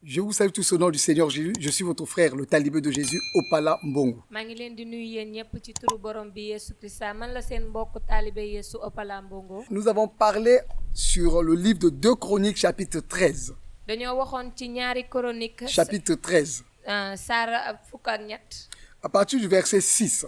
Je vous salue tous au nom du Seigneur Jésus. Je suis votre frère, le talibé de Jésus, Opala Mbongo. maa ngi leen di nuyu yéen ñëpp ci turu borom bi Yesu Christa man la seen mbokk taalibe Yesu Opala Mbongo. Nous avons parlé sur le livre de 2 Chroniques, chapitre 13. dañoo waxoon ci ñaari chronique. Chapitre 13. saar fukk ak ñett. À partir du verset 6.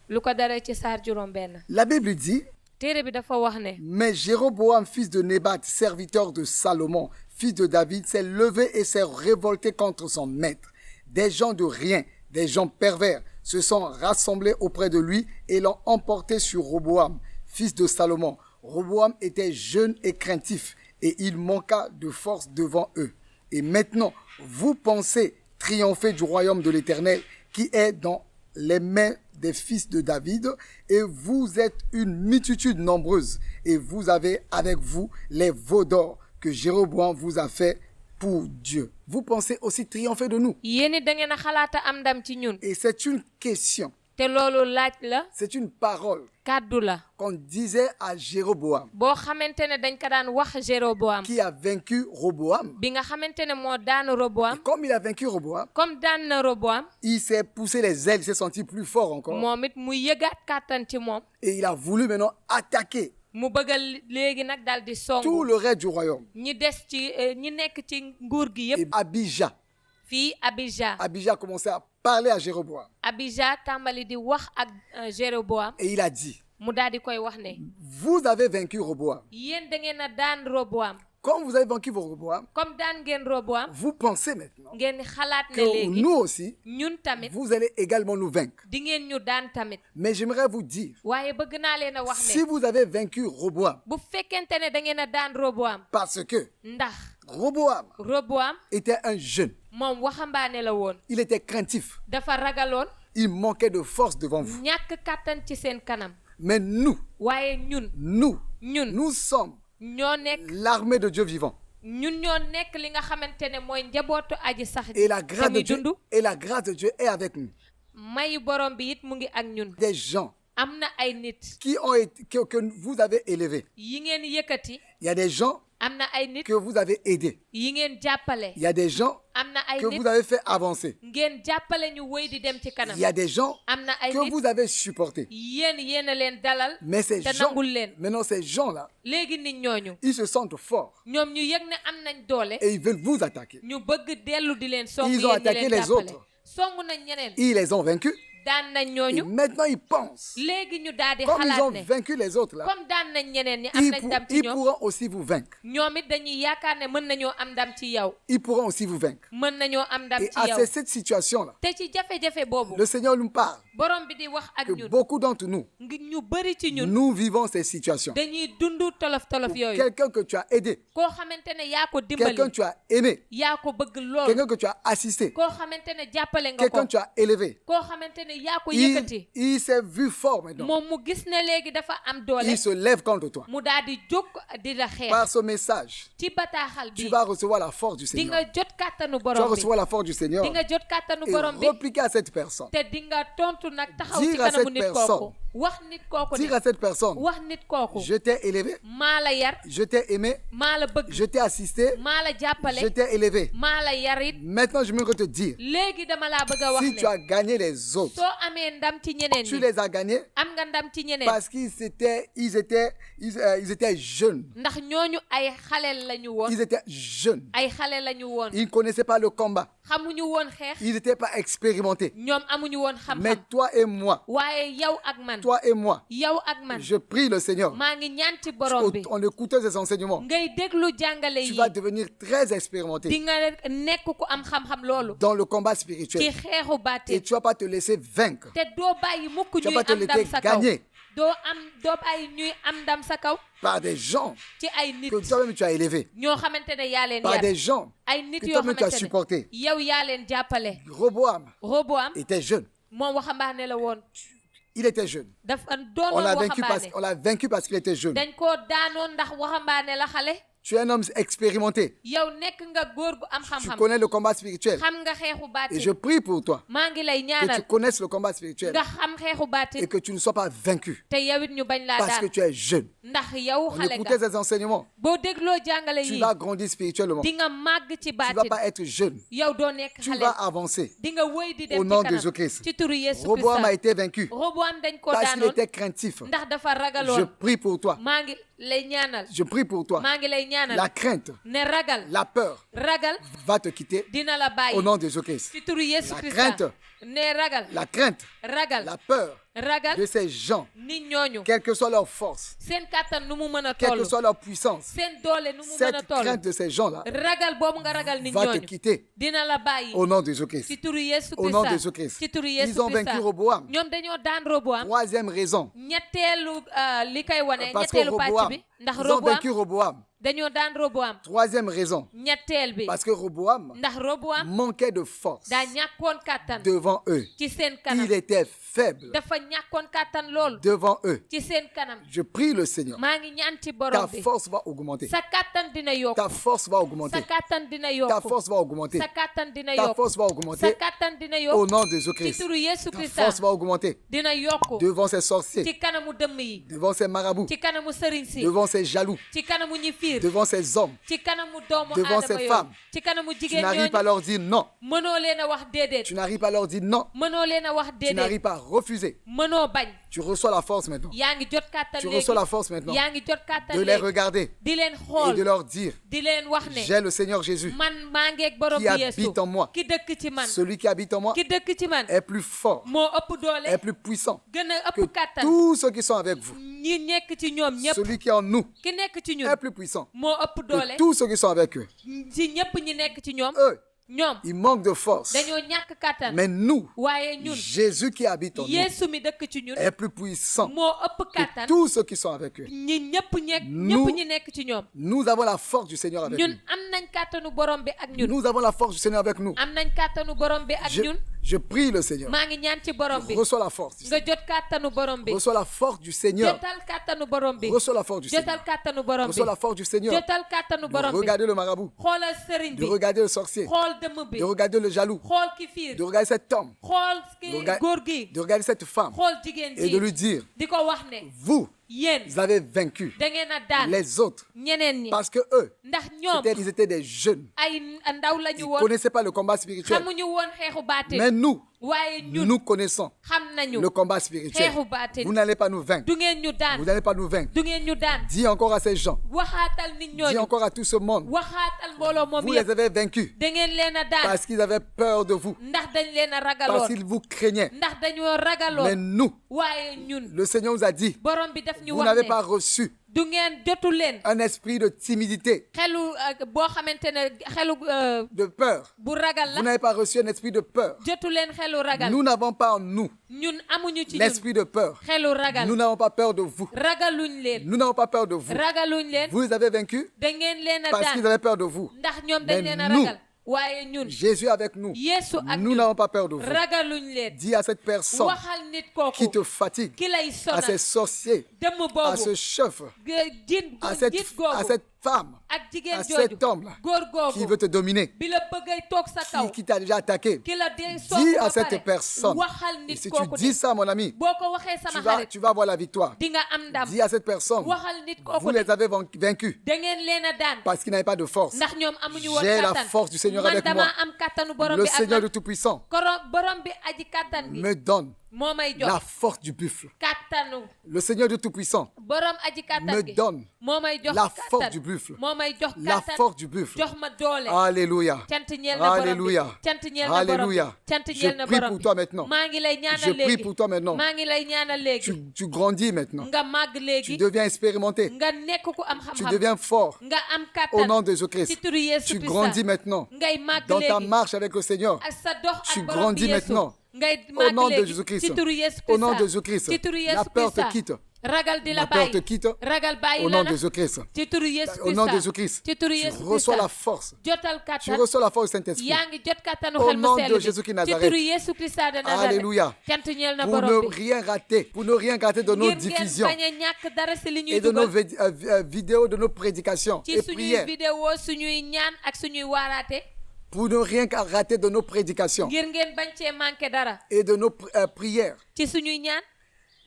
lu ko dara ci saar juróom benn. La Bible dit: téere bi dafa wax ne. Mais Jéroboam, fils de Nébat, serviteur de Salomon, fils de David, s'est levé et s'est révolté contre son maître. Des gens de rien, des gens pervers, se sont rassemblés auprès de lui et l'ont emporté sur Roboam, fils de Salomon. Roboam était jeune et craintif, et il manqua de force devant eux. Et maintenant, vous pensez triompher du royaume de l'Éternel, qui est dans les mains des fils de David, et vous êtes une multitude nombreuse, et vous avez avec vous les veaux d'or que Jéroboam vous a fait pour Dieu. Vous pensez aussi triompher de nous. yéen it da ngeen a xalaata am ndam ci ñun. Et c'est une question, te loolu laaj la. c'est une parole kàddu la. qu'on disait à Jéroboam, boo xamante ne dañ ko daan wax Jéroboam. qui a vaincu Roboam. bi nga xamante ne moo daan Roboam. Et comme il a vaincu Roboam, comme daan na Roboam. il s'est poussé les ailes, il s'est senti plus fort encore. moom it mu yëgaat kàttan ci moom. Et il a voulu maintenant attaquer mu bëggal léegi nag daal di songu. tout le reste du royaume. ñi des ci ñi nekk ci nguur gi Et yépp. Abijah, fii Abijah. Abijah a commencé à parler à Jéroboam. Abijah tàmbali di wax ak Jéroboam. Et il a dit: mu daal di koy wax ne. Vous avez vaincu Roboam. yéen da ngeen a daan Roboam. Comme vous avez vaincu Roboam, comme daan ngeen Roboam. vous pensez maintenant ngeen xalaat ne que léegi. nous aussi, ñun tamit. vous allez également nous vaincre. di ngeen ñu daan tamit. Mais j'aimerais vous dire, waaye bëgg naa leen a wax si ne. vous avez vaincu Roboam, bu fekkente ne da ngeen a daan Roboam. parce que ndax Roboam Roboam était un jeune, moom waxambaane la woon. il était craintif, dafa ragaloon. il manquait de force devant vous. ñàkk kàttan ci seen kanam. Mais nous, waaye ñun. nous sommes ñoo nekk. l'armée de Dieu vivant. ñun ñoo nekk li nga xamante ne mooy njabootu aji sax Et la grâce de Dieu, dund. et la grâce de Dieu est avec nous. mayu borom bi it mu ngi ak ñun. Des gens am na ay nit. qui ont été, que vous avez élevés. yi ngeen yëkkati. Il y a des gens am na ay nit. que vous avez aidés. yi ngeen jàppale. Il y a des gens am na ay que nit. vous avez fait avancer. ngeen jàppale ñu wéy di dem ci kanam. Il y a des gens am na ay que nit. vous avez supportés. yéen a leen dalal. Mais ces te gens, nangul leen. maintenant ces gens-là, léegi nit ñooñu. ils se sentent forts ñoom ñu yëg ne am nañ doole. et ils veulent vous attaquer. ñu bëgg dellu di leen song. Ils ont yéen ñi attaqué leen les jàppale. autres. song nañ ñeneen. Ils les ont vaincus daan nañ et ñooñu. maintenant ils pensent, léegi ñu daal di comme ils xalaat ont ne. vaincu les autres là, comme daan nañ ñeneen ñi am nañ ndam ci ils ñoom. pourront aussi vous vaincre. ñoom it dañuy yaakaar ne mën nañoo am ndam ci yow. Ils pourront aussi vous vaincre. mën nañoo am ndam Et ci à yow. cette situation-là, te ci jafe-jafe boobu. le Seigneur nous parle borom bi di wax ak que ñun. beaucoup d'entre nous, ngir ñu bëri ci ñun. nous vivons ces situations. dañuy dund tolof-tolof Pour yooyu. quelqu'un que tu as aidé, koo xamante ne yaa ko dimbali. quelqu'un que tu as aimé, yaa ko bëgg lool. quelqu'un que tu as assisté, koo xamante ne jàppale nga quelqu'un ko. que tu as élevé. koo xamante ne yaa ko yëkkati. Il s'est vu fort maintenant. moom mu gis ne léegi dafa am doole. Il se lève contre toi. mu daal di jóg di la xeex. Par ce message, ci bataaxal tu bi. vas recevoir la force du di Seigneur. nga jot kàttanu Tu vas borom bi. recevoir la force du Seigneur di nga jot kàttanu et borom bi. repliquer à cette personne. te di nga tontu nag taxaw ci Dire à kanamu cette nit personne. kooku. wax nit kooku Dire ne. à cette personne, wax nit kooku. je t'ai élevé, maa la yar. je t'ai aimé, maa la bëgg. je t'ai assisté, maa la je jàppale. t'ai élevé. maa la yarit. Maintenant, je veux te dire, léegi dama laa bëgg a wax si ne. tu as gagné les autres, soo amee ndam ci ñeneen tu ñi. les as gagnés am nga ndam ci ñeneen. parce ils étaient jeunes. ndax ñooñu ay xale lañu woon. Ils étaient jeunes. ay xale lañu woon. Ils ne connaissaient pas le combat. xamuñu woon xeex. Ils n'étaient pas expérimentés. ñoom amuñu woon Mais xam-xam. toi et moi, waaye yow ak man. toi et moi, yow ak man. je prie le Seigneur. maa ngi ñaan ci borom bi. En écoutant ces enseignements, ngay déglu jàngale tu yi. vas devenir très di expérimenté nga nekk ku am xam-xam loolu. dans le combat ci spirituel. xeexu Et baatin. tu ne vas pas te laisser vaincre. te doo bàyyi mukk Tu ñuy vas pas te am ndam laisser sa kaw. gagner doo bàyyi ñuy am ndam sa kaw. par des gens ci ay nit. que toi-même tu as élevés. ñoo xamante ne yaa leen Par yar. des gens ay nit que yoo toi-même tu as xamante supporté. ne yow yaa leen jàppale. Roboam Roboam était jeune. moom waxambaane la woon. Il était jeune. dafa On doonoon l'a vaincu waxambaane. parce qu'il était jeune. dañ koo daanoon ndax waxambaane la xale. Tu es un homme expérimenté. yow nekk nga góor gu am Tu xam-xam connais le combat spirituel. xam nga xeexu Et baatin je prie pour toi maa ngi lay que tu ñaanal connaisses le combat spirituel nga xam xeexu baatin et que tu ne sois pas vaincu te yow it ñu bañ laa parce que daan tu es jeune. ndax yow En xale écoutant nga ces enseignements, boo dégloo jàngale tu yi vas grandir spirituellement. di nga màgg ci Tu ne vas baatin pas être jeune. yow doo nekk Tu xale vas avancer. di nga wëy di Au dem nom ci de kanam Jésus-Christ. ci turu Yesu Roboam a Christ été vaincu Roboam dañ ko parce qu'il daanoon était craintif. ndax dafa Je ragaloon prie pour toi. maa ngi lay ñaanal Je prie pour toi. maa ngi lay ñaanal La crainte, ne ragal la peur ragal va te quitter dina la bàyyi au nom de Jésus-Christ. ci turu Yesu La Christ crainte. ne ragal La crainte, ragal la peur ragal de ces gens, nit ñooñu quelle que soit leur force, seen kàttan nu mu mën a quelle toll que soit leur puissance, seen doole nu mu mën a cette toll crainte de ces gens-là ragal boobu nga ragal nit va te ñooñu quitter dina la bàyyi au nom de Jésus-Christ. ci turu Yesu Au nom de Christ Jésus-Christ. ci turu Yesu Ils ont vaincu Christ Roboam. ñoom dañoo daan Roboam Troisième raison, ñetteelu li koy wane parce que ñetteelu pàcc Roboam, bi ndax ils ont Roboam vaincu Roboam. dañoo daan Roboam Troisième raison, ñetteel bi parce que Roboam ndax Roboam manquait de force daa ñàkkoon kàttan devant eux. ci seen kanam Il était faible dafa ñàkkoon kàttan lool devant eux. ci seen kanam Je prie le Seigneur. maa ngi ñaan ci Ta borom bi force va augmenter. sa kàttan dina yokku Ta force va sa augmenter. kàttan dina Ta yokku force va augmenter. sa kàttan dina Ta yokku force va sa augmenter kàttan dina au yokku nom de ci Jésus-Christ. turu Yesu Ta Christ force va augmenter dina yokku devant ces sorciers, ci kanamu dëmm yi devant ces marabouts, ci kanamu sëriñ si devant ces jaloux, ci kanamu ñi fiir devant ces hommes. ci kanamu doomu Devant aadama ces yooyu femmes. ci kanamu Tu jigéen n'arrives pas à ñooñu leur dire non. mënoo leen a wax déedéet Tu n'arrives pas à leur dire non. mënoo leen a wax Tu déedéet n'arrives pas à refuser. mënoo bañ Tu reçois la force maintenant yaa ngi jot kàttan Tu léegi reçois la force maintenant yaa ngi jot kàttan de les léegi regarder di leen et de xool leur dire di leen wax ne j'ai le Seigneur Jésus. man maa ngeeg borom Qui bi Yeesu habite en moi. ki dëkk ci man Celui qui habite en moi ki dëkk ci man est plus fort, moo ëpp doole est plus puissant gën a que ëpp kàttan tous ceux qui sont avec vous. ñi nekk ci ñoom ñëpp Celui qui est en nous ki nekk ci ñun est plus puissant moo ëpp doole que tous ceux qui sont avec eux. ci ñëpp ñi nekk ci ñoom Eux, ñoom ils manquent de force. dañoo ñàkk kàttan Mais nous, waaye ñun Jésus qui habite en nous Yeesu mi dëkk ci ñun est plus puissant moo ëpp que kàttan tous ceux qui sont avec eux. ñi ñëpp Nous- ñi nekk ci ñoom Nous avons la force du Seigneur avec ñun nous. am nañ kàttanu borom bi ak ñun Nous avons la force du Seigneur avec nous. am nañ kàttanu borom bi ak Je, ñun je prie le Seigneur. maa ngi ñaan ci borom bi Reçois la force. du nga Seigneur. jot kàttanu borom bi Reçois la force du Seigneur. jotal kàttanu borom bi Reçois la force du jotal Seigneur. kàttanu borom bi Reçois la force du Seigneur. jotal kàttanu De borom bi regarder le marabout, xoolal sëriñ de bi regarder le sorcier, xool dëmm bi de regarder le jaloux, xool ki fiir de regarder cet homme, xool ki Rega- góor gi de regarder cette femme xool jigéen et de lui ji dire, di ko wax ne vous, yéen vous avez vaincu da ngeen a daan les autres ñeneen ñi parce que eux, ndax ñoom ils étaient des jeunes. ay ndaw lañu Ils ne woon connaissaient pas le combat spirituel. xamuñu woon xeexu baatin Mais nous, waaye ñun nous connaissons xam nañu le combat spirituel. xeexu baatin Vous n'allez pas nous vaincre. du ngeen ñu daan Vous n'allez pas nous vaincre. du ngeen ñu daan Dis encore à ces gens, waxaatal nit dis ñooñu encore à tout ce monde, waxaatal mbooloo moom vous les yëpp avez vaincus da ngeen leen a daan parce qu'ils avaient peur de vous, ndax dañ leen a parce ragaloon qu'ils vous craignaient. ndax dañoo Mais ragaloon nous, waaye ñun le Seigneur nous a dit, borom bi daf ñu vous wax n'avez ne pas reçu du ngeen jotu leen un esprit de timidité, xelu boo xamante ne xelu de peur. bu ragal Vous la n'avez pas reçu un esprit de peur. jotu leen xelu ragal Nous n'avons pas en nous ñun amuñu ci ñun l'esprit de peur. xelu ragal Nous n'avons pas peur de vous. ragaluñ leen Nous n'avons pas peur de vous. ragaluñ leen Vous les avez vaincus da ngeen leen a parce qu'ils daan avaient peur de vous. ndax ñoom Mais dañ leen a nous, ragal waaye ñun Jésus avec nous. Yeesu ak Nous ñun n'avons pas peur de vous. ragaluñ leen Dis à cette personne waxal nit qui kooku te fatigue, ki lay à sonal ces sorciers, dëmm à ce boobu chef, jin à jit cette googu femme, ak jigéen à cet jooju homme-là góor qui googu veut te dominer, bi la bëggay toog sa kaw qui t'a déjà attaqué. ki la dee Dis soogu à ba cette pare personne, waxal et nit si tu kooku dis de ça, mon ami, boo ko waxee sama xarit tu vas avoir la victoire. di nga am ndam Dis à cette personne, waxal nit vous kooku de les avez vaincus da ngeen leen a daan parce qu'ils n'avaient pas de force. ndax ñoom amuñu woon J'ai la kattan force du Seigneur man avec dama moi. am kattanu borom Le bi ak Seigneur de man Tout-Puissant borom bi aji kattan bi me donne moo may la jox force du buffle. kattanu Le Seigneur de Tout-Puissant borom aji kattan me gi donne moo may jox la kattan force du buffle. moo may jox La kattan force du buffle. jox ma doole Alléluia. cant ñeel na borom bi Alléluia. cant ñeel na borom bi Alléluia. cant Je ñeel na prie borom pour bi toi maintenant. maa ngi lay Je ñaanal prie léegi pour toi maintenant. maa ngi lay ñaanal léegi Tu grandis maintenant. nga màgg Tu léegi deviens expérimenté. nga nekk ku am Tu xam-xam deviens fort. nga am Au nom kattan de Jésus-Christ. ci turu Yeesu Tu Christ grandis maintenant. ngay màgg Dans ta léegi marche avec le Seigneur. ak sa dox Tu ak borom grandis bi Yeesu maintenant. ngay Au màgg nom de léegi Jésus-Christ. ci turu Yeesu Au nom de Christ Jésus-Christ. ci turu La Yeesu peur te Christ quitte. ragal di la Ma peur bàyyi te quitte. ragal bàyyi Au la nom na de Jésus-Christ. ci turu Yesu Au nom de Christa Jésus-Christ. ci turu Tu Yesu reçois la Christa force. jotal Tu kattan reçois la force du Saint-Esprit. yaa ngi jot kattanu Au xel mu nom sell de bi Jésus qui ci Nazareth. turu Yesu Christa de Nazareth Alléluia. cant ñeel na Pour borom ne bi rien rater. Pour ne rien rater de nos ngir ngeen diffusions. bañ a ñàkk dara si li ñuy Et de nos dugal vidéos, de nos prédications ci et suñuy prières. vidéo suñuy ñaan ak suñuy waaraate Pour ne rien rater de nos prédications ngir ngeen bañ cee manqué dara et de nos prières. ci suñuy ñaan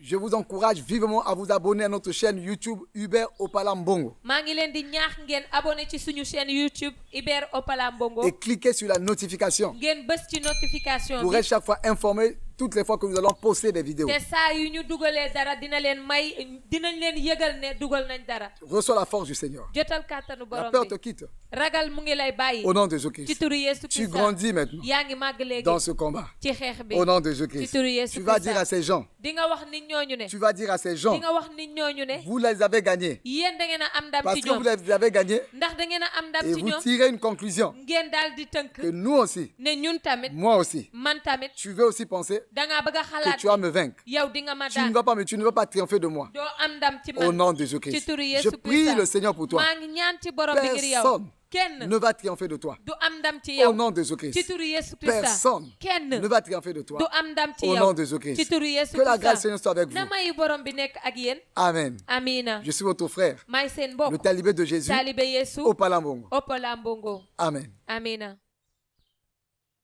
Je vous encourage vivement à vous abonner à notre chaîne YouTube Hubert Opalambongo maa ngi leen di ñaax ngeen abonné ci suñu chaîne YouTube Hubert Opalambongo et cliquez sur la notification ngeen bës ci notification pour bi être chaque fois informé toutes les fois que nous allons poster des vidéos. te saa yu ñu dugalee dara dinañ leen yëgal ne dugal nañ dara Reçois la force du Seigneur. jotal kàttanu La borom peur te bi quitte. ragal mu ngi lay bàyyi Au nom de ci Jésus-Christ. turu Yesu Tu Christa grandis maintenant yaa ngi màgg léegi dans ce combat. ci xeex bi Au nom de ci Jésus-Christ. turu Yesu Tu vas Christa dire à ces gens, di nga wax nit ñooñu ne tu vas dire à ces di gens, nga wax nit ñooñu ne vous les avez gagnés. yéen da ngeen a am ndam Parce ci que vous ñoom les avez gagnés ndax da ngeen a am ndam et ci vous ñoom tirez une conclusion ngeen daal di tënk que nous aussi, ne ñun tamit moi aussi, man tamit tu veux aussi penser dangaa bëgg a que xalaat tu vas me vaincre. yow di nga ma Tu ne daan tu ne vas pas triompher de moi. doo am ndam ci Au man nom de ci Jésus-Christ. turu Je Yesu prie Christa le Seigneur pour toi. maa ngi ñaan ci borom bi ngir yow Personne kenn ne va triompher de toi. du am ndam ci Au yow nom de ci Jésus-Christ. turu Yesu Christa Personne kenn ne va triompher de toi. du am ndam ci Au yow nom de ci Jésus-Christ. turu Yesu Que la grâce du Christa Seigneur soit avec na vous. mayu borom bi nekk ak yéen Amen. amina Je suis votre frère, may seen le mbokk talibé de Jésus, taalibe Yesu au Palambongo. Opalambongo Amen. amina